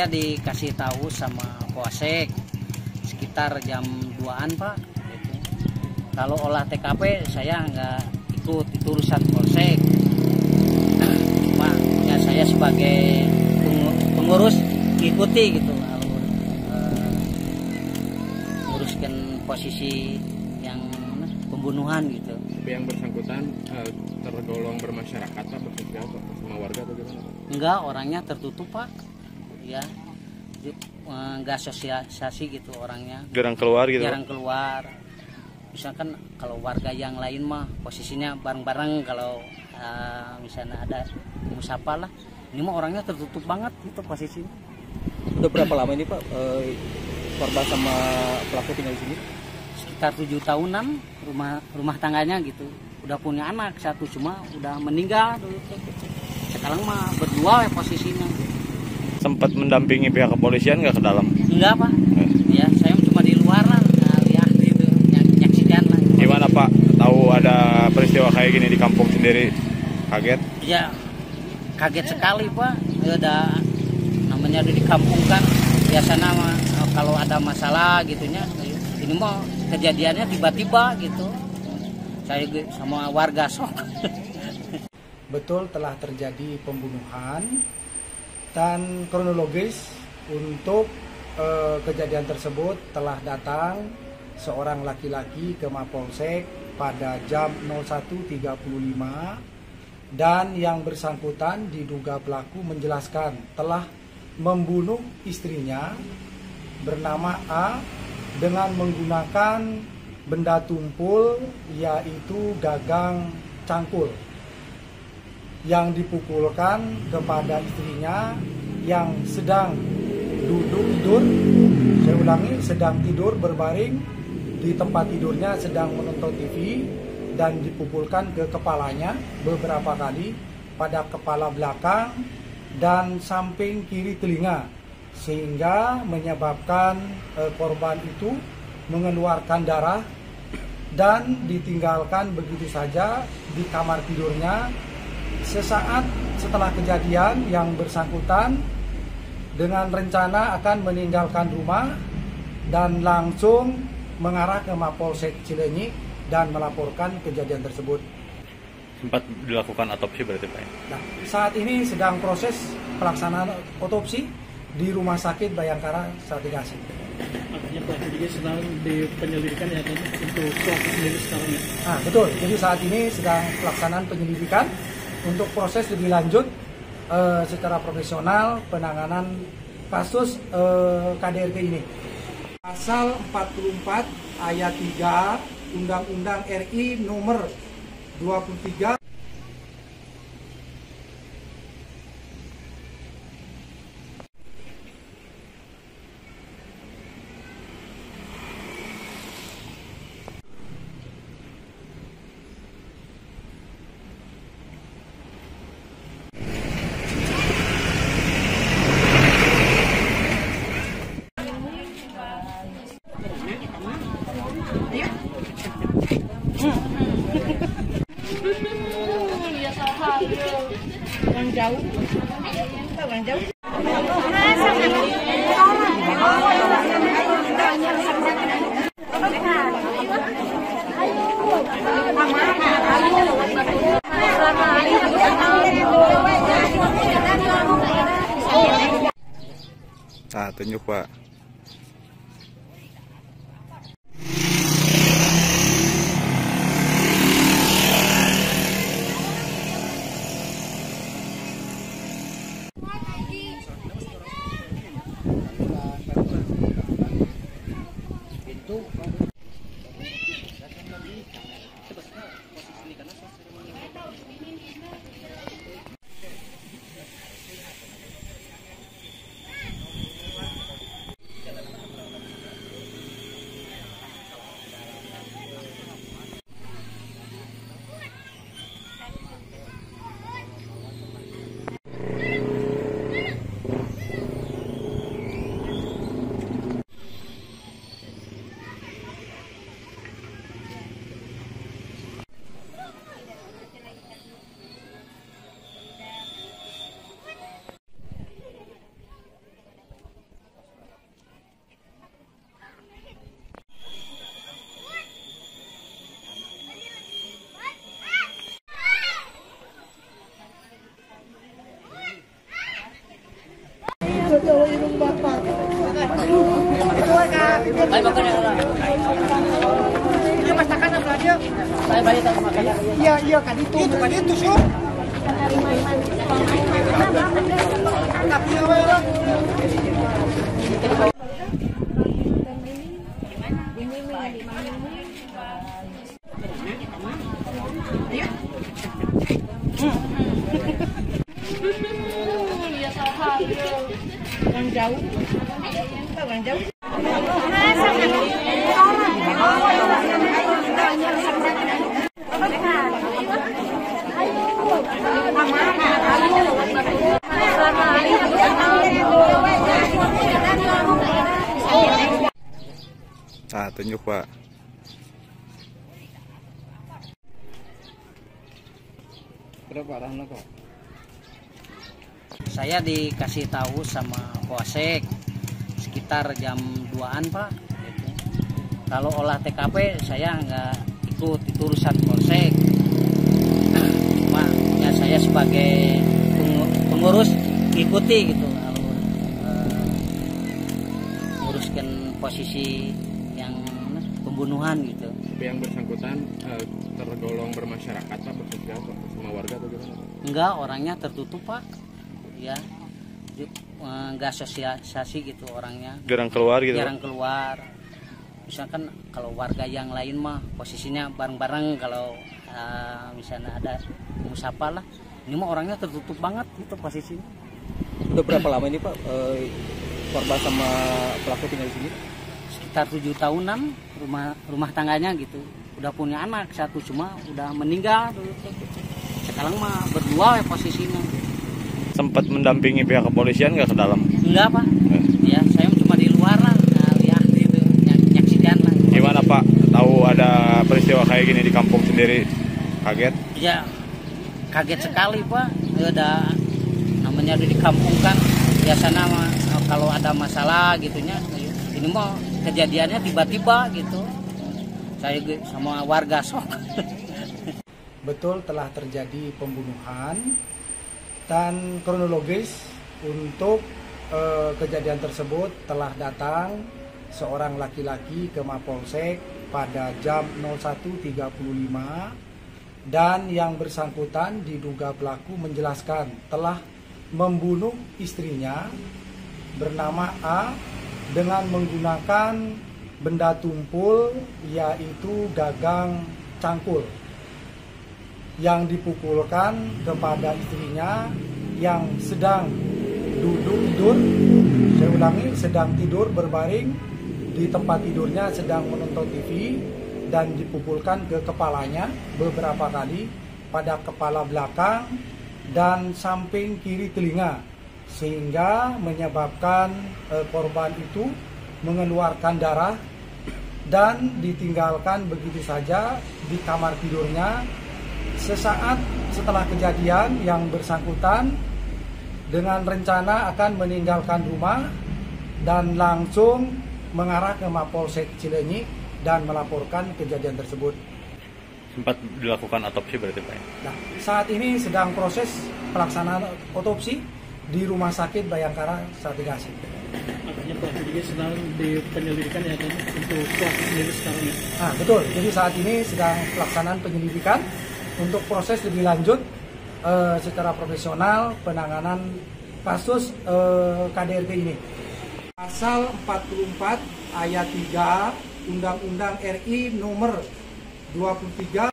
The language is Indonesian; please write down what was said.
Saya dikasih tahu sama Polsek sekitar jam 2-an Pak. Gitu. Kalau olah TKP saya nggak ikut, itu urusan Polsek. Cuma ya saya sebagai pengurus ikuti gitu, nguruskan posisi yang pembunuhan gitu. Tapi yang bersangkutan tergolong bermasyarakat Pak, bersosial Pak, sama warga atau gimana? Enggak, orangnya tertutup Pak. Ya, enggak sosialisasi gitu orangnya. Jarang keluar gitu? Jarang keluar. Misalkan kalau warga yang lain mah posisinya bareng-bareng, kalau misalnya ada musafah lah. Ini mah orangnya tertutup banget gitu posisinya. Udah berapa lama ini Pak korban sama pelaku tinggal di sini? Sekitar 7 tahunan, rumah tangganya gitu. Udah punya anak satu, cuma udah meninggal dulu. Sekarang mah berdua ya posisinya. Sempat mendampingi pihak kepolisian nggak ke dalam? Enggak Pak. Ya saya cuma di luar lah, lihat gitu, nyaksikan lah. Gimana Pak? Tahu ada peristiwa kayak gini di kampung sendiri? Kaget? Ya kaget sekali Pak. Ya udah namanya di kampung kan biasanya mah kalau ada masalah gitunya, ini mah kejadiannya tiba-tiba gitu. Saya sama warga sok. Betul telah terjadi pembunuhan, dan kronologis untuk kejadian tersebut telah datang seorang laki-laki ke Mapolsek pada jam 01.35, dan yang bersangkutan diduga pelaku menjelaskan telah membunuh istrinya bernama A dengan menggunakan benda tumpul, yaitu gagang cangkul, yang dipukulkan kepada istrinya yang sedang duduk tidur. Saya ulangi, sedang tidur berbaring di tempat tidurnya, sedang menonton TV, dan dipukulkan ke kepalanya beberapa kali pada kepala belakang dan samping kiri telinga, sehingga menyebabkan korban itu mengeluarkan darah dan ditinggalkan begitu saja di kamar tidurnya. Sesaat setelah kejadian, yang bersangkutan dengan rencana akan meninggalkan rumah dan langsung mengarah ke Mapolsek Cileunyi dan melaporkan kejadian tersebut. Sempat dilakukan otopsi berarti Pak? Nah, saat ini sedang proses pelaksanaan otopsi di Rumah Sakit Bayangkara Sartigasi. Artinya pelaku juga sedang di penyelidikan ya untuk pelaku sendiri sekarang ya? Nah, betul. Jadi saat ini sedang pelaksanaan penyelidikan untuk proses lebih lanjut secara profesional penanganan kasus KDRT ini. Pasal 44 ayat 3 Undang-Undang RI nomor 23. Orang jauh, orang jauh. Nah, tunjuk Pak. Iya kan itu so. Orang jauh. Orang jauh. Nah, tunjuk Pak. Berapa arahnya Pak? Saya dikasih tahu sama Polsek sekitar jam 2-an Pak. Gitu. Kalau olah TKP saya nggak ikut, itu urusan Polsek. Cuma ya saya sebagai pengurus ikuti gitu. Lalu nguruskan posisi yang pembunuhan gitu. Tapi yang bersangkutan tergolong bermasyarakat Pak, bersosial Pak, sama warga atau gimana Pak? Enggak, orangnya tertutup Pak. Ya, enggak sosialisasi gitu orangnya. Jarang keluar gitu. Jarang keluar. Misalkan kalau warga yang lain mah posisinya bareng-bareng, kalau misalnya ada musafah lah. Ini mah orangnya tertutup banget gitu posisinya. Udah berapa lama ini Pak korban sama pelaku tinggal di sini? Sekitar 7 tahunan rumah tangganya gitu. Udah punya anak satu, cuma udah meninggal dulu. Sekarang mah berdua ya posisinya. Sempat mendampingi pihak kepolisian nggak ke dalam? Enggak Pak. Ya saya cuma di luar lah, lihat gitu, nyaksikan lah. Gimana Pak? Tahu ada peristiwa kayak gini di kampung sendiri? Kaget? Ya kaget sekali Pak. Ada namanya di kampung kan biasanya kalau ada masalah gitunya, ini mah kejadiannya tiba-tiba gitu. Saya sama warga sok. Betul telah terjadi pembunuhan, dan kronologis untuk kejadian tersebut telah datang seorang laki-laki ke Mapolsek pada jam 01.35, dan yang bersangkutan diduga pelaku menjelaskan telah membunuh istrinya bernama A dengan menggunakan benda tumpul, yaitu gagang cangkul, yang dipukulkan kepada istrinya yang sedang duduk tidur. Saya ulangi, sedang tidur berbaring di tempat tidurnya, sedang menonton TV, dan dipukulkan ke kepalanya beberapa kali pada kepala belakang dan samping kiri telinga, sehingga menyebabkan korban itu mengeluarkan darah dan ditinggalkan begitu saja di kamar tidurnya. Sesaat setelah kejadian, yang bersangkutan dengan rencana akan meninggalkan rumah dan langsung mengarah ke Mapolsek Cileunyi dan melaporkan kejadian tersebut. Sempat dilakukan otopsi berarti Pak? Nah, saat ini sedang proses pelaksanaan otopsi di Rumah Sakit Bayangkara Sartigasi. Makanya pelaku juga sedang di penyelidikan ya kan untuk pelaku sendiri sekarang ya. Nah, betul. Jadi saat ini sedang pelaksanaan penyelidikan untuk proses lebih lanjut secara profesional penanganan kasus KDRT ini. Pasal 44 ayat 3 Undang-Undang RI nomor 23